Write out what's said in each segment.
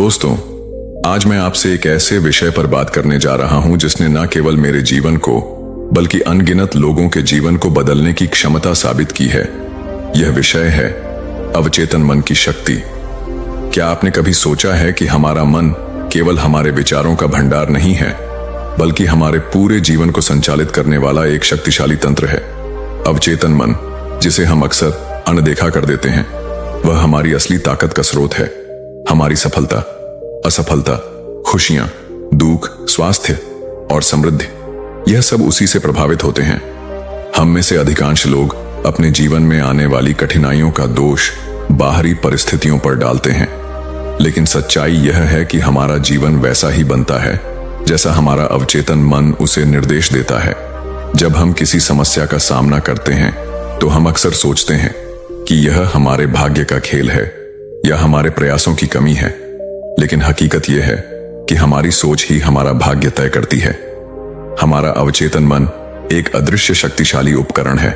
दोस्तों, आज मैं आपसे एक ऐसे विषय पर बात करने जा रहा हूं जिसने न केवल मेरे जीवन को बल्कि अनगिनत लोगों के जीवन को बदलने की क्षमता साबित की है। यह विषय है अवचेतन मन की शक्ति। क्या आपने कभी सोचा है कि हमारा मन केवल हमारे विचारों का भंडार नहीं है, बल्कि हमारे पूरे जीवन को संचालित करने वाला एक शक्तिशाली तंत्र है। अवचेतन मन, जिसे हम अक्सर अनदेखा कर देते हैं, वह हमारी असली ताकत का स्रोत है। हमारी सफलता, असफलता, खुशियां, दुख, स्वास्थ्य और समृद्धि, यह सब उसी से प्रभावित होते हैं। हम में से अधिकांश लोग अपने जीवन में आने वाली कठिनाइयों का दोष बाहरी परिस्थितियों पर डालते हैं, लेकिन सच्चाई यह है कि हमारा जीवन वैसा ही बनता है जैसा हमारा अवचेतन मन उसे निर्देश देता है। जब हम किसी समस्या का सामना करते हैं तो हम अक्सर सोचते हैं कि यह हमारे भाग्य का खेल है या हमारे प्रयासों की कमी है, लेकिन हकीकत यह है कि हमारी सोच ही हमारा भाग्य तय करती है। हमारा अवचेतन मन एक अदृश्य शक्तिशाली उपकरण है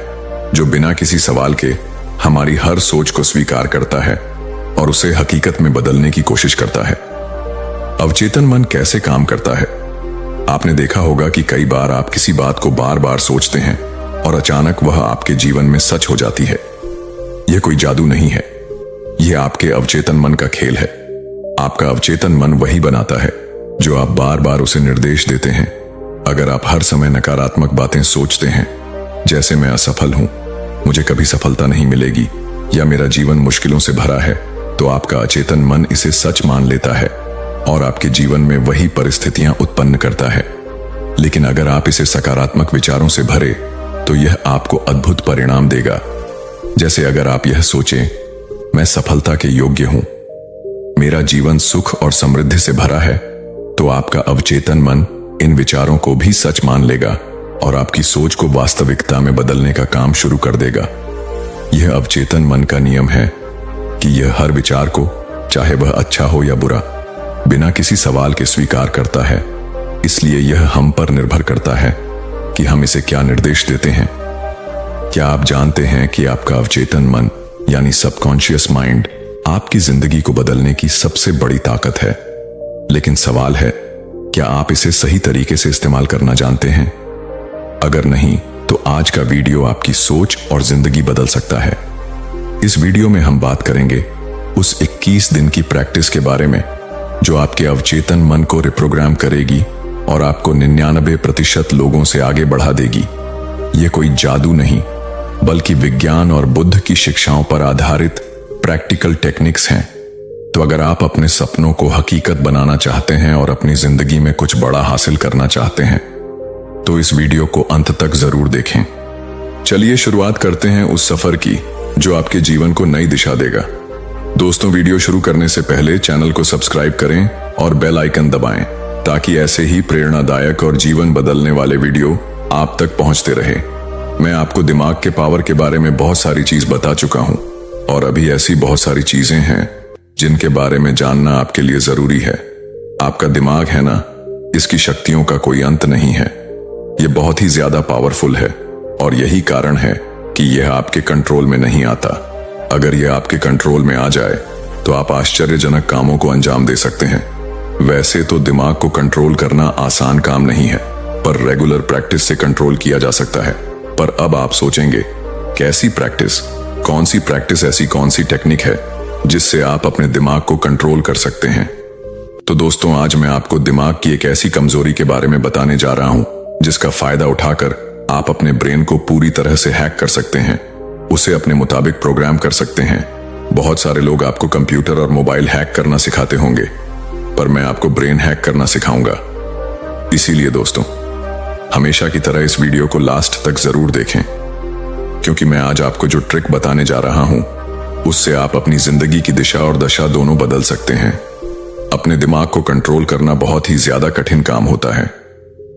जो बिना किसी सवाल के हमारी हर सोच को स्वीकार करता है और उसे हकीकत में बदलने की कोशिश करता है। अवचेतन मन कैसे काम करता है? आपने देखा होगा कि कई बार आप किसी बात को बार बार सोचते हैं और अचानक वह आपके जीवन में सच हो जाती है। यह कोई जादू नहीं है, यह आपके अवचेतन मन का खेल है। आपका अवचेतन मन वही बनाता है जो आप बार बार उसे निर्देश देते हैं। अगर आप हर समय नकारात्मक बातें सोचते हैं, जैसे मैं असफल हूं, मुझे कभी सफलता नहीं मिलेगी या मेरा जीवन मुश्किलों से भरा है, तो आपका अचेतन मन इसे सच मान लेता है और आपके जीवन में वही परिस्थितियां उत्पन्न करता है। लेकिन अगर आप इसे सकारात्मक विचारों से भरे तो यह आपको अद्भुत परिणाम देगा। जैसे अगर आप यह सोचें, मैं सफलता के योग्य हूं, मेरा जीवन सुख और समृद्धि से भरा है, तो आपका अवचेतन मन इन विचारों को भी सच मान लेगा और आपकी सोच को वास्तविकता में बदलने का काम शुरू कर देगा। यह अवचेतन मन का नियम है कि यह हर विचार को, चाहे वह अच्छा हो या बुरा, बिना किसी सवाल के स्वीकार करता है। इसलिए यह हम पर निर्भर करता है कि हम इसे क्या निर्देश देते हैं। क्या आप जानते हैं कि आपका अवचेतन मन यानी सबकॉन्शियस माइंड आपकी जिंदगी को बदलने की सबसे बड़ी ताकत है? लेकिन सवाल है, क्या आप इसे सही तरीके से इस्तेमाल करना जानते हैं? अगर नहीं, तो आज का वीडियो आपकी सोच और जिंदगी बदल सकता है। इस वीडियो में हम बात करेंगे उस 21 दिन की प्रैक्टिस के बारे में जो आपके अवचेतन मन को रिप्रोग्राम करेगी और आपको 99% लोगों से आगे बढ़ा देगी। यह कोई जादू नहीं, बल्कि विज्ञान और बुद्ध की शिक्षाओं पर आधारित प्रैक्टिकल टेक्निक्स हैं। तो अगर आप अपने सपनों को हकीकत बनाना चाहते हैं और अपनी जिंदगी में कुछ बड़ा हासिल करना चाहते हैं, तो इस वीडियो को अंत तक जरूर देखें। चलिए शुरुआत करते हैं उस सफर की जो आपके जीवन को नई दिशा देगा। दोस्तों, वीडियो शुरू करने से पहले चैनल को सब्सक्राइब करें और बेल आइकन दबाएं ताकि ऐसे ही प्रेरणादायक और जीवन बदलने वाले वीडियो आप तक पहुंचते रहे। मैं आपको दिमाग के पावर के बारे में बहुत सारी चीज बता चुका हूं और अभी ऐसी बहुत सारी चीजें हैं जिनके बारे में जानना आपके लिए जरूरी है। आपका दिमाग है ना, इसकी शक्तियों का कोई अंत नहीं है। यह बहुत ही ज्यादा पावरफुल है और यही कारण है कि यह आपके कंट्रोल में नहीं आता। अगर यह आपके कंट्रोल में आ जाए तो आप आश्चर्यजनक कामों को अंजाम दे सकते हैं। वैसे तो दिमाग को कंट्रोल करना आसान काम नहीं है, पर रेगुलर प्रैक्टिस से कंट्रोल किया जा सकता है। पर अब आप सोचेंगे, कैसी प्रैक्टिस? कौन सी प्रैक्टिस, ऐसी कौन सी टेक्निक है जिससे आप अपने दिमाग को कंट्रोल कर सकते हैं? तो दोस्तों, आज मैं आपको दिमाग की एक ऐसी कमजोरी के बारे में बताने जा रहा हूं जिसका फायदा उठाकर आप अपने ब्रेन को पूरी तरह से हैक कर सकते हैं, उसे अपने मुताबिक प्रोग्राम कर सकते हैं। बहुत सारे लोग आपको कंप्यूटर और मोबाइल हैक करना सिखाते होंगे, पर मैं आपको ब्रेन हैक करना सिखाऊंगा। इसीलिए दोस्तों, हमेशा की तरह इस वीडियो को लास्ट तक जरूर देखें, क्योंकि मैं आज आपको जो ट्रिक बताने जा रहा हूं उससे आप अपनी जिंदगी की दिशा और दशा दोनों बदल सकते हैं। अपने दिमाग को कंट्रोल करना बहुत ही ज्यादा कठिन काम होता है,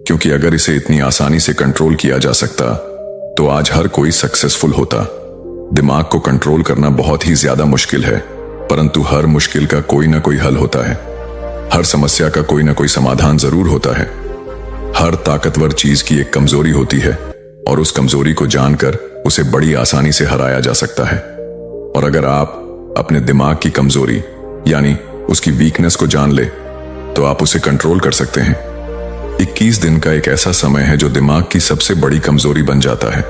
क्योंकि अगर इसे इतनी आसानी से कंट्रोल किया जा सकता तो आज हर कोई सक्सेसफुल होता। दिमाग को कंट्रोल करना बहुत ही ज्यादा मुश्किल है, परंतु हर मुश्किल का कोई ना कोई हल होता है। हर समस्या का कोई ना कोई समाधान जरूर होता है। हर ताकतवर चीज की एक कमजोरी होती है और उस कमजोरी को जानकर उसे बड़ी आसानी से हराया जा सकता है। और अगर आप अपने दिमाग की कमजोरी यानी उसकी वीकनेस को जान ले तो आप उसे कंट्रोल कर सकते हैं। 21 दिन का एक ऐसा समय है जो दिमाग की सबसे बड़ी कमजोरी बन जाता है।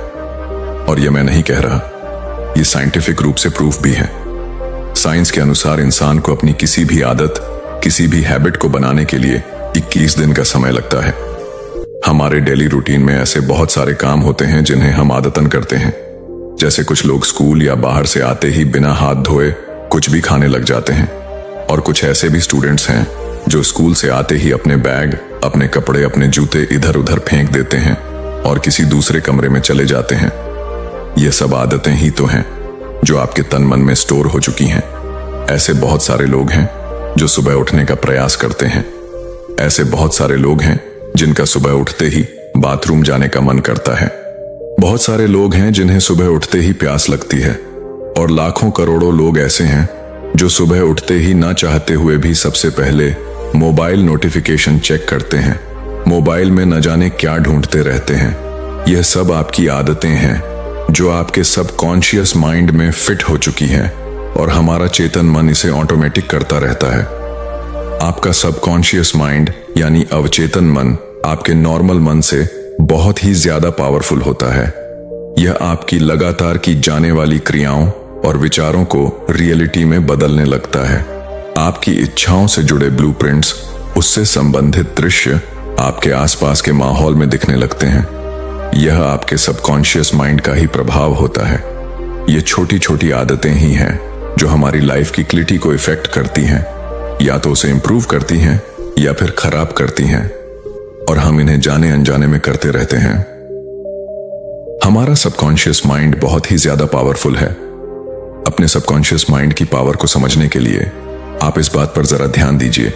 और यह मैं नहीं कह रहा, यह साइंटिफिक रूप से प्रूफ भी है। साइंस के अनुसार इंसान को अपनी किसी भी आदत, किसी भी हैबिट को बनाने के लिए 21 दिन का समय लगता है। हमारे डेली रूटीन में ऐसे बहुत सारे काम होते हैं जिन्हें हम आदतन करते हैं। जैसे कुछ लोग स्कूल या बाहर से आते ही बिना हाथ धोए कुछ भी खाने लग जाते हैं, और कुछ ऐसे भी स्टूडेंट्स हैं जो स्कूल से आते ही अपने बैग, अपने कपड़े, अपने जूते इधर उधर फेंक देते हैं और किसी दूसरे कमरे में चले जाते हैं। ये सब आदतें ही तो हैं जो आपके तन मन में स्टोर हो चुकी हैं। ऐसे बहुत सारे लोग हैं जो सुबह उठने का प्रयास करते हैं। ऐसे बहुत सारे लोग हैं जिनका सुबह उठते ही बाथरूम जाने का मन करता है। बहुत सारे लोग हैं जिन्हें सुबह उठते ही प्यास लगती है, और लाखों करोड़ों लोग ऐसे हैं जो सुबह उठते ही ना चाहते हुए भी सबसे पहले मोबाइल नोटिफिकेशन चेक करते हैं। मोबाइल में न जाने क्या ढूंढते रहते हैं। यह सब आपकी आदतें हैं जो आपके सबकॉन्शियस माइंड में फिट हो चुकी हैं, और हमारा चेतन मन इसे ऑटोमेटिक करता रहता है। आपका सबकॉन्शियस माइंड यानी अवचेतन मन आपके नॉर्मल मन से बहुत ही ज्यादा पावरफुल होता है। यह आपकी लगातार की जाने वाली क्रियाओं और विचारों को रियलिटी में बदलने लगता है। आपकी इच्छाओं से जुड़े ब्लूप्रिंट्स, उससे संबंधित दृश्य आपके आसपास के माहौल में दिखने लगते हैं। यह आपके सबकॉन्शियस माइंड का ही प्रभाव होता है। ये छोटी छोटी आदतें ही हैं जो हमारी लाइफ की क्लिटी को इफेक्ट करती हैं, या तो उसे इंप्रूव करती हैं या फिर खराब करती हैं, और हम इन्हें जाने अनजाने में करते रहते हैं। हमारा सबकॉन्शियस माइंड बहुत ही ज्यादा पावरफुल है। अपने सबकॉन्शियस माइंड की पावर को समझने के लिए आप इस बात पर जरा ध्यान दीजिए।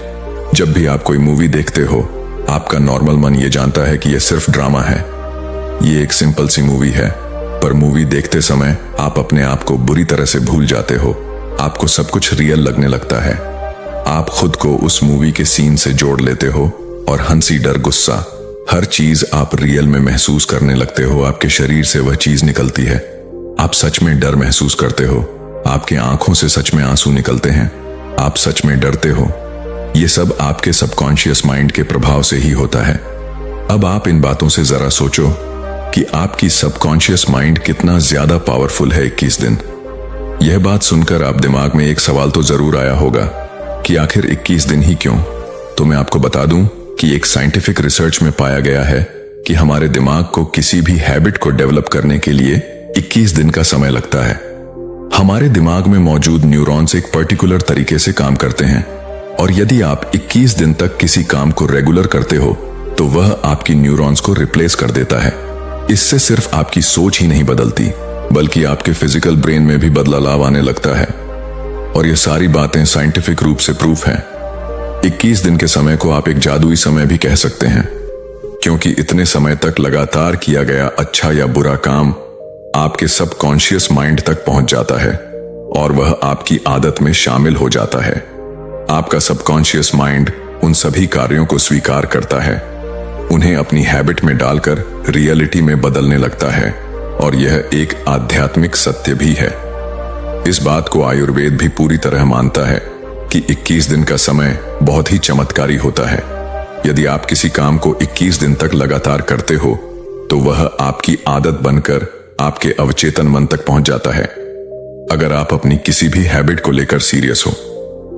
जब भी आप कोई मूवी देखते हो, आपका नॉर्मल मन ये जानता है कि यह सिर्फ ड्रामा है, ये एक सिंपल सी मूवी है। पर मूवी देखते समय आप अपने आप को बुरी तरह से भूल जाते हो। आपको सब कुछ रियल लगने लगता है। आप खुद को उस मूवी के सीन से जोड़ लेते हो, और हंसी, डर, गुस्सा, हर चीज आप रियल में महसूस करने लगते हो। आपके शरीर से वह चीज निकलती है। आप सच में डर महसूस करते हो। आपके आंखों से सच में आंसू निकलते हैं। आप सच में डरते हो। यह सब आपके सबकॉन्शियस माइंड के प्रभाव से ही होता है। अब आप इन बातों से जरा सोचो कि आपकी सबकॉन्शियस माइंड कितना ज्यादा पावरफुल है 21 दिन। यह बात सुनकर आप दिमाग में एक सवाल तो जरूर आया होगा कि आखिर 21 दिन ही क्यों? तो मैं आपको बता दूं कि एक साइंटिफिक रिसर्च में पाया गया है कि हमारे दिमाग को किसी भी हैबिट को डेवलप करने के लिए 21 दिन का समय लगता है। हमारे दिमाग में मौजूद न्यूरॉन्स एक पर्टिकुलर तरीके से काम करते हैं, और यदि आप 21 दिन तक किसी काम को रेगुलर करते हो तो वह आपकी न्यूरॉन्स को रिप्लेस कर देता है। इससे सिर्फ आपकी सोच ही नहीं बदलती, बल्कि आपके फिजिकल ब्रेन में भी बदलाव आने लगता है। और ये सारी बातें साइंटिफिक रूप से प्रूफ हैं। 21 दिन के समय को आप एक जादुई समय भी कह सकते हैं, क्योंकि इतने समय तक लगातार किया गया अच्छा या बुरा काम आपके सबकॉन्शियस माइंड तक पहुंच जाता है, और वह आपकी आदत में शामिल हो जाता है। आपका सबकॉन्शियस माइंड उन सभी कार्यों को स्वीकार करता है, उन्हें अपनी हैबिट में डालकर रियलिटी में बदलने लगता है, और यह एक आध्यात्मिक सत्य भी है। इस बात को आयुर्वेद भी पूरी तरह मानता है कि 21 दिन का समय बहुत ही चमत्कारी होता है। यदि आप किसी काम को 21 दिन तक लगातार करते हो तो वह आपकी आदत बनकर आपके अवचेतन मन तक पहुंच जाता है। अगर आप अपनी किसी भी हैबिट को लेकर सीरियस हो,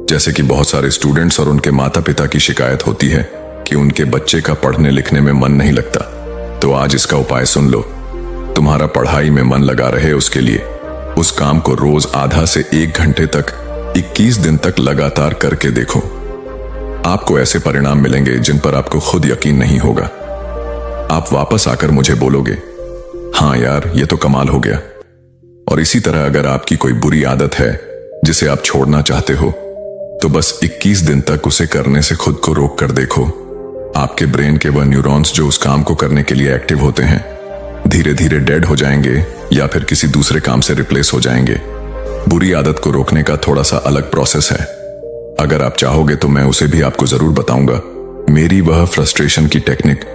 जैसे कि बहुत सारे स्टूडेंट्स और उनके माता पिता की शिकायत होती है कि उनके बच्चे का पढ़ने लिखने में मन नहीं लगता, तो आज इसका उपाय सुन लो। तुम्हारा पढ़ाई में मन लगा रहे, उसके लिए उस काम को रोज आधा से 1 घंटे तक 21 दिन तक लगातार करके देखो। आपको ऐसे परिणाम मिलेंगे जिन पर आपको खुद यकीन नहीं होगा। आप वापस आकर मुझे बोलोगे, हाँ यार ये तो कमाल हो गया। और इसी तरह अगर आपकी कोई बुरी आदत है जिसे आप छोड़ना चाहते हो, तो बस 21 दिन तक उसे करने से खुद को रोक कर देखो। आपके ब्रेन के वह न्यूरॉन्स जो उस काम को करने के लिए एक्टिव होते हैं धीरे धीरे डेड हो जाएंगे या फिर किसी दूसरे काम से रिप्लेस हो जाएंगे। बुरी आदत को रोकने का थोड़ा सा अलग प्रोसेस है। अगर आप चाहोगे तो मैं उसे भी आपको जरूर बताऊंगा। मेरी वह फ्रस्ट्रेशन की टेक्निक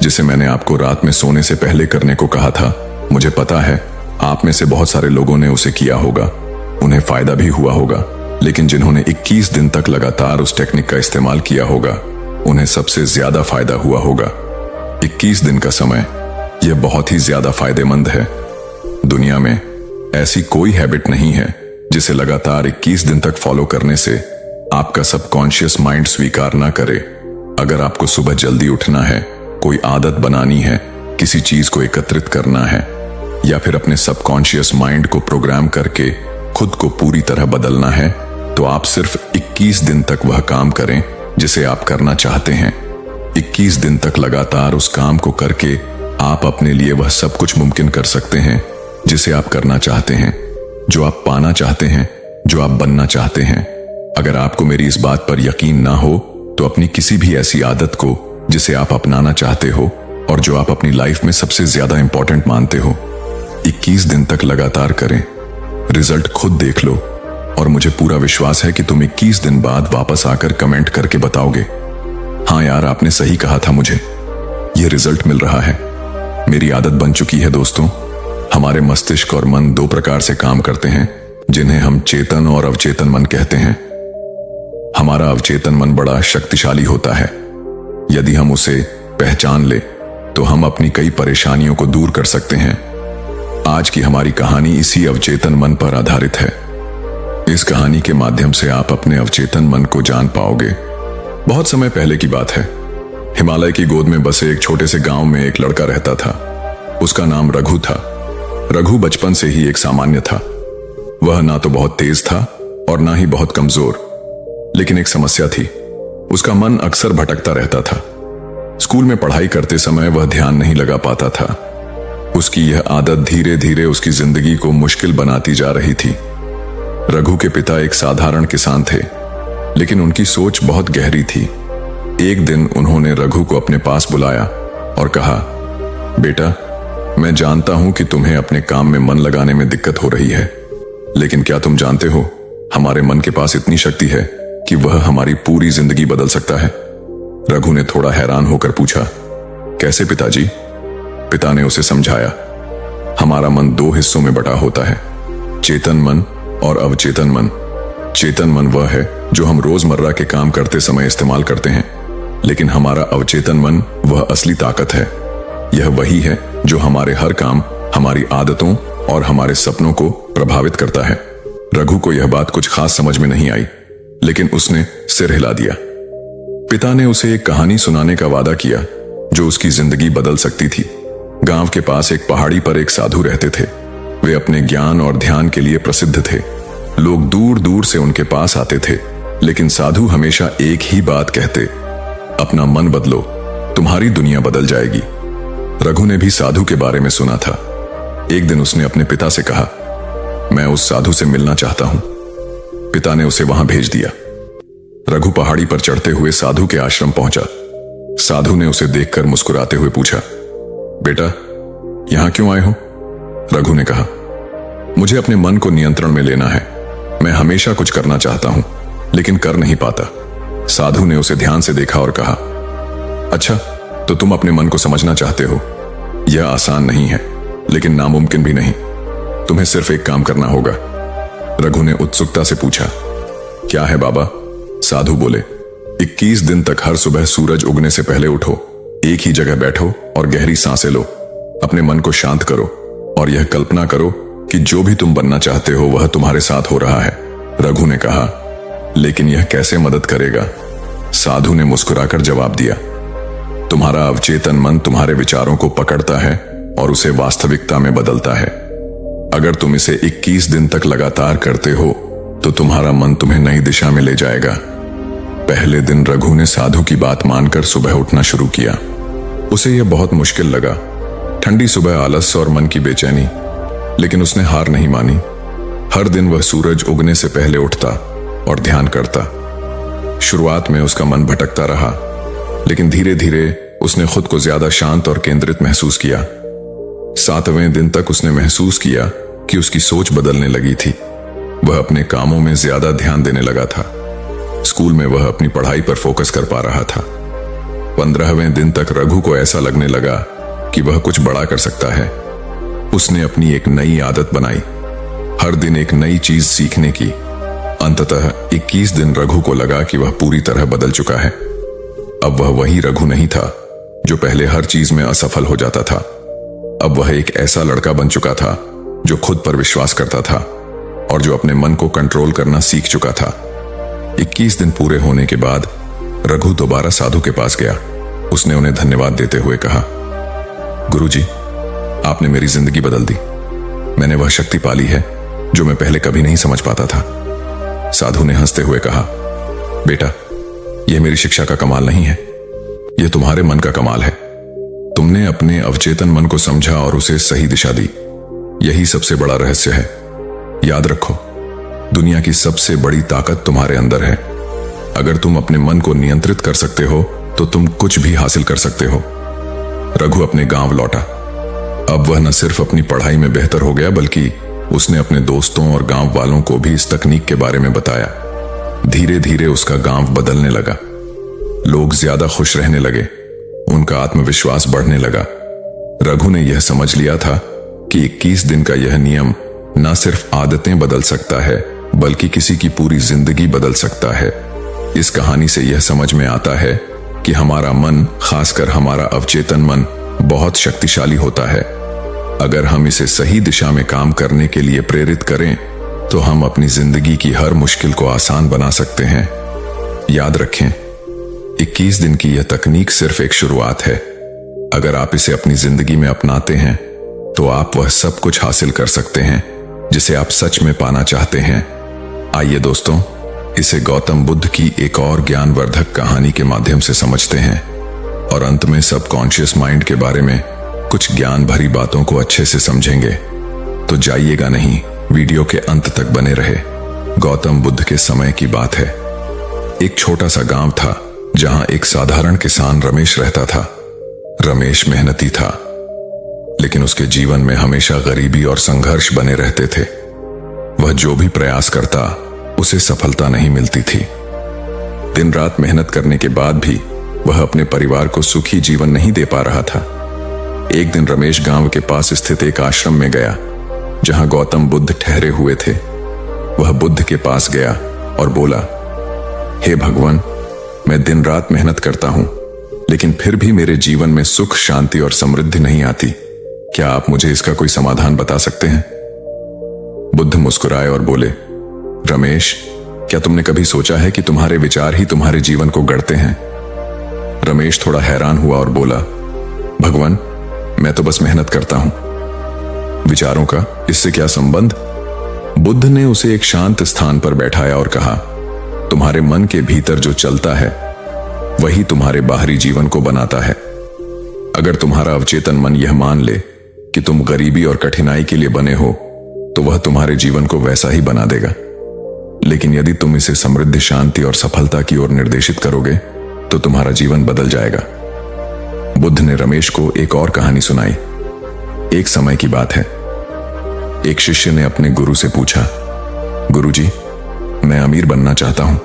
जिसे मैंने आपको रात में सोने से पहले करने को कहा था, मुझे पता है आप में से बहुत सारे लोगों ने उसे किया होगा, उन्हें फायदा भी हुआ होगा। लेकिन जिन्होंने 21 दिन तक लगातार उस टेक्निक का इस्तेमाल किया होगा उन्हें सबसे ज्यादा फायदा हुआ होगा। 21 दिन का समय यह बहुत ही ज्यादा फायदेमंद है। दुनिया में ऐसी कोई हैबिट नहीं है जिसे लगातार 21 दिन तक फॉलो करने से आपका सबकॉन्शियस माइंड स्वीकार ना करे। अगर आपको सुबह जल्दी उठना है, कोई आदत बनानी है, किसी चीज को एकत्रित करना है या फिर अपने सबकॉन्शियस माइंड को प्रोग्राम करके खुद को पूरी तरह बदलना है, तो आप सिर्फ 21 दिन तक वह काम करें जिसे आप करना चाहते हैं। 21 दिन तक लगातार उस काम को करके आप अपने लिए वह सब कुछ मुमकिन कर सकते हैं जिसे आप करना चाहते हैं, जो आप पाना चाहते हैं, जो आप बनना चाहते हैं। अगर आपको मेरी इस बात पर यकीन ना हो तो अपनी किसी भी ऐसी आदत को जिसे आप अपनाना चाहते हो और जो आप अपनी लाइफ में सबसे ज्यादा इंपॉर्टेंट मानते हो, 21 दिन तक लगातार करें। रिजल्ट खुद देख लो और मुझे पूरा विश्वास है कि तुम 21 दिन बाद वापस आकर कमेंट करके बताओगे, हाँ यार आपने सही कहा था, मुझे यह रिजल्ट मिल रहा है। मेरी आदत बन चुकी है दोस्तों। हमारे मस्तिष्क और मन दो प्रकार से काम करते हैं जिन्हें हम चेतन और अवचेतन मन कहते हैं। हमारा अवचेतन मन बड़ा शक्तिशाली होता है। यदि हम उसे पहचान ले तो हम अपनी कई परेशानियों को दूर कर सकते हैं। आज की हमारी कहानी इसी अवचेतन मन पर आधारित है। इस कहानी के माध्यम से आप अपने अवचेतन मन को जान पाओगे। बहुत समय पहले की बात है। हिमालय की गोद में बसे एक छोटे से गांव में एक लड़का रहता था। उसका नाम रघु था। रघु बचपन से ही एक सामान्य था। वह ना तो बहुत तेज था और ना ही बहुत कमजोर, लेकिन एक समस्या थी, उसका मन अक्सर भटकता रहता था। स्कूल में पढ़ाई करते समय वह ध्यान नहीं लगा पाता था। उसकी यह आदत धीरे धीरे उसकी जिंदगी को मुश्किल बनाती जा रही थी। रघु के पिता एक साधारण किसान थे, लेकिन उनकी सोच बहुत गहरी थी। एक दिन उन्होंने रघु को अपने पास बुलाया और कहा, बेटा, मैं जानता हूं कि तुम्हें अपने काम में मन लगाने में दिक्कत हो रही है, लेकिन क्या तुम जानते हो, हमारे मन के पास इतनी शक्ति है कि वह हमारी पूरी जिंदगी बदल सकता है। रघु ने थोड़ा हैरान होकर पूछा, कैसे पिताजी? पिता ने उसे समझाया, हमारा मन दो हिस्सों में बटा होता है, चेतन मन और अवचेतन मन। चेतन मन वह है जो हम रोजमर्रा के काम करते समय इस्तेमाल करते हैं, लेकिन हमारा अवचेतन मन वह असली ताकत है। यह वही है जो हमारे हर काम, हमारी आदतों और हमारे सपनों को प्रभावित करता है। रघु को यह बात कुछ खास समझ में नहीं आई, लेकिन उसने सिर हिला दिया। पिता ने उसे एक कहानी सुनाने का वादा किया जो उसकी जिंदगी बदल सकती थी। गांव के पास एक पहाड़ी पर एक साधु रहते थे। वे अपने ज्ञान और ध्यान के लिए प्रसिद्ध थे। लोग दूर दूर से उनके पास आते थे, लेकिन साधु हमेशा एक ही बात कहते, अपना मन बदलो, तुम्हारी दुनिया बदल जाएगी। रघु ने भी साधु के बारे में सुना था। एक दिन उसने अपने पिता से कहा, मैं उस साधु से मिलना चाहता हूं। पिता ने उसे वहां भेज दिया। रघु पहाड़ी पर चढ़ते हुए साधु के आश्रम पहुंचा। साधु ने उसे देखकर मुस्कुराते हुए पूछा, बेटा, यहां क्यों आए हो? रघु ने कहा, मुझे अपने मन को नियंत्रण में लेना है। मैं हमेशा कुछ करना चाहता हूं, लेकिन कर नहीं पाता। साधु ने उसे ध्यान से देखा और कहा, अच्छा, तो तुम अपने मन को समझना चाहते हो। यह आसान नहीं है, लेकिन नामुमकिन भी नहीं। तुम्हें सिर्फ एक काम करना होगा। रघु ने उत्सुकता से पूछा, क्या है बाबा? साधु बोले, 21 दिन तक हर सुबह सूरज उगने से पहले उठो, एक ही जगह बैठो और गहरी सांसें लो। अपने मन को शांत करो और यह कल्पना करो कि जो भी तुम बनना चाहते हो वह तुम्हारे साथ हो रहा है। रघु ने कहा, लेकिन यह कैसे मदद करेगा? साधु ने मुस्कुराकर जवाब दिया, तुम्हारा अवचेतन मन तुम्हारे विचारों को पकड़ता है और उसे वास्तविकता में बदलता है। अगर तुम इसे 21 दिन तक लगातार करते हो तो तुम्हारा मन तुम्हें नई दिशा में ले जाएगा। पहले दिन रघु ने साधु की बात मानकर सुबह उठना शुरू किया। उसे यह बहुत मुश्किल लगा, ठंडी सुबह, आलस और मन की बेचैनी, लेकिन उसने हार नहीं मानी। हर दिन वह सूरज उगने से पहले उठता और ध्यान करता। शुरुआत में उसका मन भटकता रहा, लेकिन धीरे धीरे उसने खुद को ज्यादा शांत और केंद्रित महसूस किया। 7वें दिन तक उसने महसूस किया कि उसकी सोच बदलने लगी थी। वह अपने कामों में ज्यादा ध्यान देने लगा था। स्कूल में वह अपनी पढ़ाई पर फोकस कर पा रहा था। 15वें दिन तक रघु को ऐसा लगने लगा कि वह कुछ बड़ा कर सकता है। उसने अपनी एक नई आदत बनाई, हर दिन एक नई चीज सीखने की। अंततः 21 दिन रघु को लगा कि वह पूरी तरह बदल चुका है। अब वह वही रघु नहीं था जो पहले हर चीज में असफल हो जाता था। अब वह एक ऐसा लड़का बन चुका था जो खुद पर विश्वास करता था और जो अपने मन को कंट्रोल करना सीख चुका था। 21 दिन पूरे होने के बाद रघु दोबारा साधु के पास गया। उसने उन्हें धन्यवाद देते हुए कहा, गुरुजी, आपने मेरी जिंदगी बदल दी। मैंने वह शक्ति पाली है जो मैं पहले कभी नहीं समझ पाता था। साधु ने हंसते हुए कहा, बेटा, यह मेरी शिक्षा का कमाल नहीं है, यह तुम्हारे मन का कमाल है। तुमने अपने अवचेतन मन को समझा और उसे सही दिशा दी। यही सबसे बड़ा रहस्य है। याद रखो, दुनिया की सबसे बड़ी ताकत तुम्हारे अंदर है। अगर तुम अपने मन को नियंत्रित कर सकते हो तो तुम कुछ भी हासिल कर सकते हो। रघु अपने गांव लौटा। अब वह न सिर्फ अपनी पढ़ाई में बेहतर हो गया, बल्कि उसने अपने दोस्तों और गांव वालों को भी इस तकनीक के बारे में बताया। धीरे धीरे उसका गांव बदलने लगा। लोग ज्यादा खुश रहने लगे, उनका आत्मविश्वास बढ़ने लगा। रघु ने यह समझ लिया था कि 21 दिन का यह नियम न सिर्फ आदतें बदल सकता है, बल्कि किसी की पूरी जिंदगी बदल सकता है। इस कहानी से यह समझ में आता है कि हमारा मन, खासकर हमारा अवचेतन मन, बहुत शक्तिशाली होता है। अगर हम इसे सही दिशा में काम करने के लिए प्रेरित करें तो हम अपनी जिंदगी की हर मुश्किल को आसान बना सकते हैं। याद रखें, 21 दिन की यह तकनीक सिर्फ एक शुरुआत है। अगर आप इसे अपनी जिंदगी में अपनाते हैं तो आप वह सब कुछ हासिल कर सकते हैं जिसे आप सच में पाना चाहते हैं। आइए दोस्तों, इसे गौतम बुद्ध की एक और ज्ञानवर्धक कहानी के माध्यम से समझते हैं और अंत में सबकॉन्शियस माइंड के बारे में कुछ ज्ञान भरी बातों को अच्छे से समझेंगे। तो जाइएगा नहीं, वीडियो के अंत तक बने रहे। गौतम बुद्ध के समय की बात है। एक छोटा सा गांव था जहां एक साधारण किसान रमेश रहता था। रमेश मेहनती था, लेकिन उसके जीवन में हमेशा गरीबी और संघर्ष बने रहते थे। वह जो भी प्रयास करता, उसे सफलता नहीं मिलती थी। दिन रात मेहनत करने के बाद भी वह अपने परिवार को सुखी जीवन नहीं दे पा रहा था। एक दिन रमेश गांव के पास स्थित एक आश्रम में गया जहां गौतम बुद्ध ठहरे हुए थे। वह बुद्ध के पास गया और बोला, हे भगवान, मैं दिन रात मेहनत करता हूं, लेकिन फिर भी मेरे जीवन में सुख, शांति और समृद्धि नहीं आती। क्या आप मुझे इसका कोई समाधान बता सकते हैं? बुद्ध मुस्कुराए और बोले, रमेश, क्या तुमने कभी सोचा है कि तुम्हारे विचार ही तुम्हारे जीवन को गढ़ते हैं? रमेश थोड़ा हैरान हुआ और बोला, भगवान, मैं तो बस मेहनत करता हूं। विचारों का इससे क्या संबंध? बुद्ध ने उसे एक शांत स्थान पर बैठाया और कहा, तुम्हारे मन के भीतर जो चलता है वही तुम्हारे बाहरी जीवन को बनाता है। अगर तुम्हारा अवचेतन मन यह मान ले कि तुम गरीबी और कठिनाई के लिए बने हो, तो वह तुम्हारे जीवन को वैसा ही बना देगा। लेकिन यदि तुम इसे समृद्धि, शांति और सफलता की ओर निर्देशित करोगे तो तुम्हारा जीवन बदल जाएगा। बुद्ध ने रमेश को एक और कहानी सुनाई। एक समय की बात है। एक शिष्य ने अपने गुरु से पूछा, गुरुजी, मैं अमीर बनना चाहता हूं,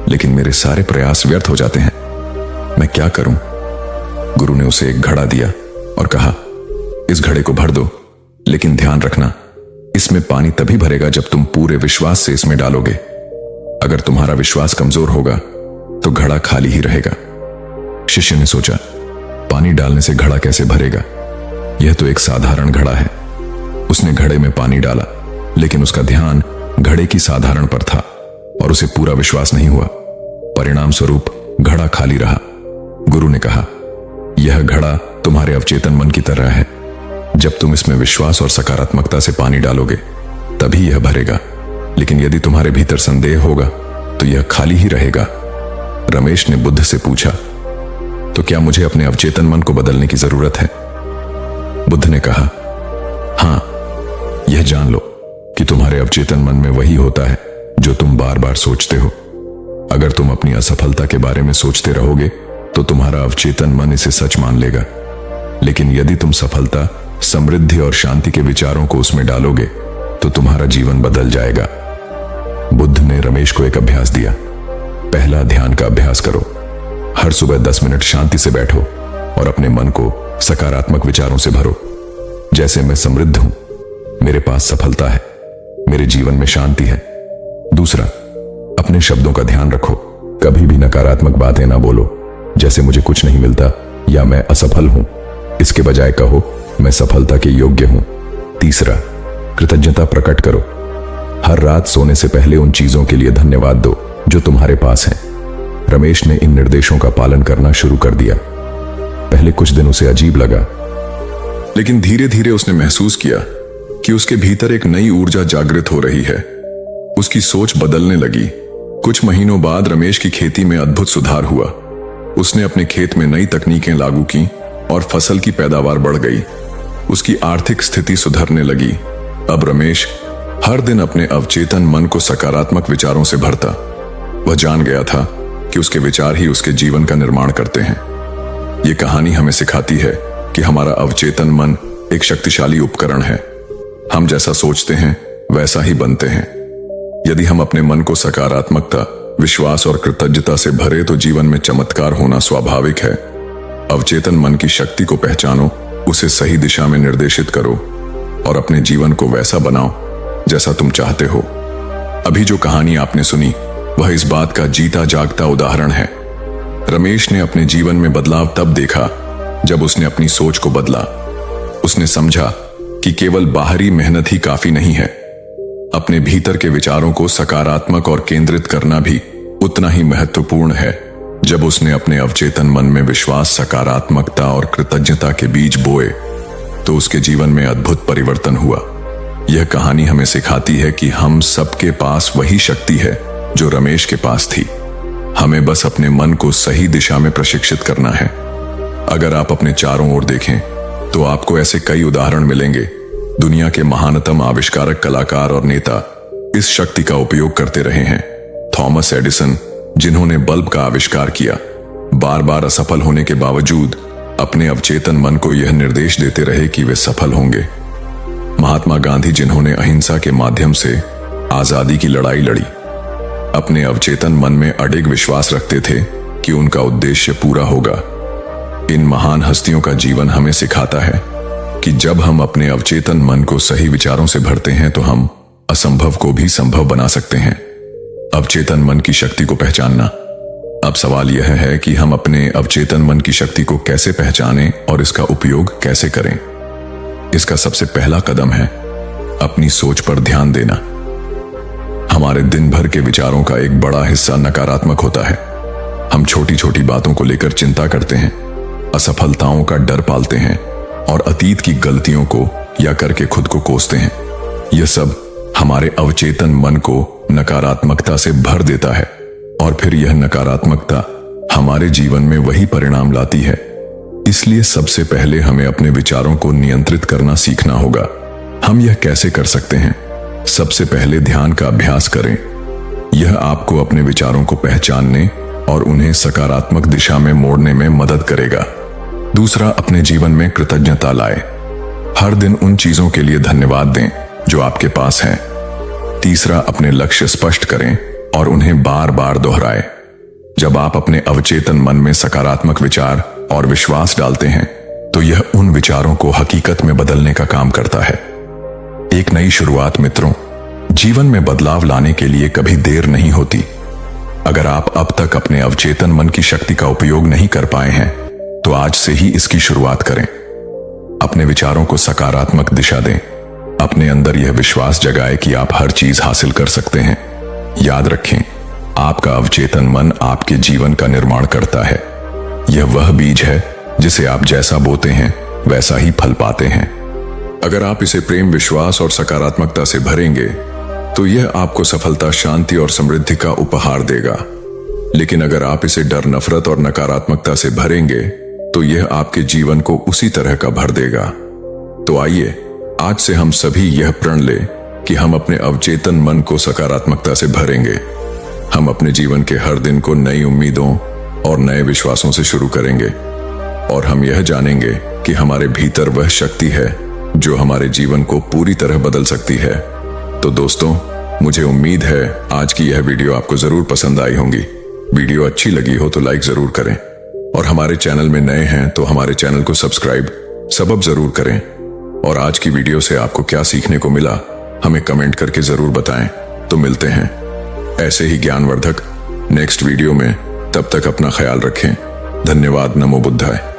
लेकिन मेरे सारे प्रयास व्यर्थ हो जाते हैं। मैं क्या करूं? गुरु ने उसे एक घड़ा दिया और कहा, इस घड़े को भर दो, लेकिन ध्यान रखना, इसमें पानी तभी भरेगा जब तुम पूरे विश्वास से इसमें डालोगे। अगर तुम्हारा विश्वास कमजोर होगा तो घड़ा खाली ही रहेगा। शिष्य ने सोचा, पानी डालने से घड़ा कैसे भरेगा? यह तो एक साधारण घड़ा है। उसने घड़े में पानी डाला, लेकिन उसका ध्यान घड़े की साधारण पर था और उसे पूरा विश्वास नहीं हुआ। परिणाम स्वरूप घड़ा खाली रहा। गुरु ने कहा, यह घड़ा तुम्हारे अवचेतन मन की तरह है। जब तुम इसमें विश्वास और सकारात्मकता से पानी डालोगे तभी यह भरेगा, लेकिन यदि तुम्हारे भीतर संदेह होगा तो यह खाली ही रहेगा। रमेश ने बुद्ध से पूछा, तो क्या मुझे अपने अवचेतन मन को बदलने की जरूरत है? बुद्ध ने कहा, हां, यह जान लो कि तुम्हारे अवचेतन मन में वही होता है जो तुम बार बार सोचते हो। अगर तुम अपनी असफलता के बारे में सोचते रहोगे तो तुम्हारा अवचेतन मन इसे सच मान लेगा। लेकिन यदि तुम सफलता, समृद्धि और शांति के विचारों को उसमें डालोगे तो तुम्हारा जीवन बदल जाएगा। बुद्ध ने रमेश को एक अभ्यास दिया। पहला, ध्यान का अभ्यास करो। हर सुबह 10 मिनट शांति से बैठो और अपने मन को सकारात्मक विचारों से भरो। जैसे, मैं समृद्ध हूं, मेरे पास सफलता है, मेरे जीवन में शांति है। दूसरा, अपने शब्दों का ध्यान रखो, कभी भी नकारात्मक बातें ना बोलो, जैसे मुझे कुछ नहीं मिलता या मैं असफल हूं। इसके बजाय कहो मैं सफलता के योग्य हूं। तीसरा, कृतज्ञता प्रकट करो। हर रात सोने से पहले उन चीजों के लिए धन्यवाद दो जो तुम्हारे पास हैं। रमेश ने इन निर्देशों का पालन करना शुरू कर दिया। पहले कुछ दिन उसे अजीब लगा, लेकिन धीरे धीरे उसने महसूस किया कि उसके भीतर एक नई ऊर्जा जागृत हो रही है। उसकी सोच बदलने लगी। कुछ महीनों बाद रमेश की खेती में अद्भुत सुधार हुआ। उसने अपने खेत में नई तकनीकें लागू की और फसल की पैदावार बढ़ गई। उसकी आर्थिक स्थिति सुधरने लगी। अब रमेश हर दिन अपने अवचेतन मन को सकारात्मक विचारों से भरता। वह जान गया था कि उसके विचार ही उसके जीवन का निर्माण करते हैं। ये कहानी हमें सिखाती है कि हमारा अवचेतन मन एक शक्तिशाली उपकरण है। हम जैसा सोचते हैं वैसा ही बनते हैं। यदि हम अपने मन को सकारात्मकता, विश्वास और कृतज्ञता से भरे तो जीवन में चमत्कार होना स्वाभाविक है। अवचेतन मन की शक्ति को पहचानो, उसे सही दिशा में निर्देशित करो और अपने जीवन को वैसा बनाओ जैसा तुम चाहते हो। अभी जो कहानी आपने सुनी वह इस बात का जीता जागता उदाहरण है। रमेश ने अपने जीवन में बदलाव तब देखा जब उसने अपनी सोच को बदला। उसने समझा कि केवल बाहरी मेहनत ही काफी नहीं है, अपने भीतर के विचारों को सकारात्मक और केंद्रित करना भी उतना ही महत्वपूर्ण है। जब उसने अपने अवचेतन मन में विश्वास, सकारात्मकता और कृतज्ञता के बीज बोए तो उसके जीवन में अद्भुत परिवर्तन हुआ। यह कहानी हमें सिखाती है कि हम सबके पास वही शक्ति है जो रमेश के पास थी। हमें बस अपने मन को सही दिशा में प्रशिक्षित करना है। अगर आप अपने चारों ओर देखें तो आपको ऐसे कई उदाहरण मिलेंगे। दुनिया के महानतम आविष्कारक, कलाकार और नेता इस शक्ति का उपयोग करते रहे हैं। थॉमस एडिसन, जिन्होंने बल्ब का आविष्कार किया, बार बार असफल होने के बावजूद अपने अवचेतन मन को यह निर्देश देते रहे कि वे सफल होंगे। महात्मा गांधी, जिन्होंने अहिंसा के माध्यम से आजादी की लड़ाई लड़ी, अपने अवचेतन मन में अडिग विश्वास रखते थे कि उनका उद्देश्य पूरा होगा। इन महान हस्तियों का जीवन हमें सिखाता है कि जब हम अपने अवचेतन मन को सही विचारों से भरते हैं तो हम असंभव को भी संभव बना सकते हैं। अवचेतन मन की शक्ति को पहचानना। अब सवाल यह है कि हम अपने अवचेतन मन की शक्ति को कैसे पहचानें और इसका उपयोग कैसे करें। इसका सबसे पहला कदम है अपनी सोच पर ध्यान देना। हमारे दिन भर के विचारों का एक बड़ा हिस्सा नकारात्मक होता है। हम छोटी छोटी बातों को लेकर चिंता करते हैं, असफलताओं का डर पालते हैं और अतीत की गलतियों को या करके खुद को कोसते हैं। यह सब हमारे अवचेतन मन को नकारात्मकता से भर देता है और फिर यह नकारात्मकता हमारे जीवन में वही परिणाम लाती है। इसलिए सबसे पहले हमें अपने विचारों को नियंत्रित करना सीखना होगा। हम यह कैसे कर सकते हैं? सबसे पहले ध्यान का अभ्यास करें। यह आपको अपने विचारों को पहचानने और उन्हें सकारात्मक दिशा में मोड़ने में मदद करेगा। दूसरा, अपने जीवन में कृतज्ञता लाएं। हर दिन उन चीजों के लिए धन्यवाद दें जो आपके पास हैं। तीसरा, अपने लक्ष्य स्पष्ट करें और उन्हें बार बार दोहराएं। जब आप अपने अवचेतन मन में सकारात्मक विचार और विश्वास डालते हैं तो यह उन विचारों को हकीकत में बदलने का काम करता है। एक नई शुरुआत मित्रों, जीवन में बदलाव लाने के लिए कभी देर नहीं होती। अगर आप अब तक अपने अवचेतन मन की शक्ति का उपयोग नहीं कर पाए हैं तो आज से ही इसकी शुरुआत करें। अपने विचारों को सकारात्मक दिशा दें। अपने अंदर यह विश्वास जगाएं कि आप हर चीज हासिल कर सकते हैं। याद रखें, आपका अवचेतन मन आपके जीवन का निर्माण करता है। यह वह बीज है जिसे आप जैसा बोते हैं वैसा ही फल पाते हैं। अगर आप इसे प्रेम, विश्वास और सकारात्मकता से भरेंगे तो यह आपको सफलता, शांति और समृद्धि का उपहार देगा। लेकिन अगर आप इसे डर, नफरत और नकारात्मकता से भरेंगे तो यह आपके जीवन को उसी तरह का भर देगा। तो आइए आज से हम सभी यह प्रण लें कि हम अपने अवचेतन मन को सकारात्मकता से भरेंगे। हम अपने जीवन के हर दिन को नई उम्मीदों और नए विश्वासों से शुरू करेंगे और हम यह जानेंगे कि हमारे भीतर वह शक्ति है जो हमारे जीवन को पूरी तरह बदल सकती है। तो दोस्तों, मुझे उम्मीद है आज की यह वीडियो आपको जरूर पसंद आई होगी। वीडियो अच्छी लगी हो तो लाइक जरूर करें और हमारे चैनल में नए हैं तो हमारे चैनल को सब्सक्राइब जरूर करें। और आज की वीडियो से आपको क्या सीखने को मिला हमें कमेंट करके जरूर बताएं। तो मिलते हैं ऐसे ही ज्ञानवर्धक नेक्स्ट वीडियो में। तब तक अपना ख्याल रखें। धन्यवाद। नमो बुद्धाय।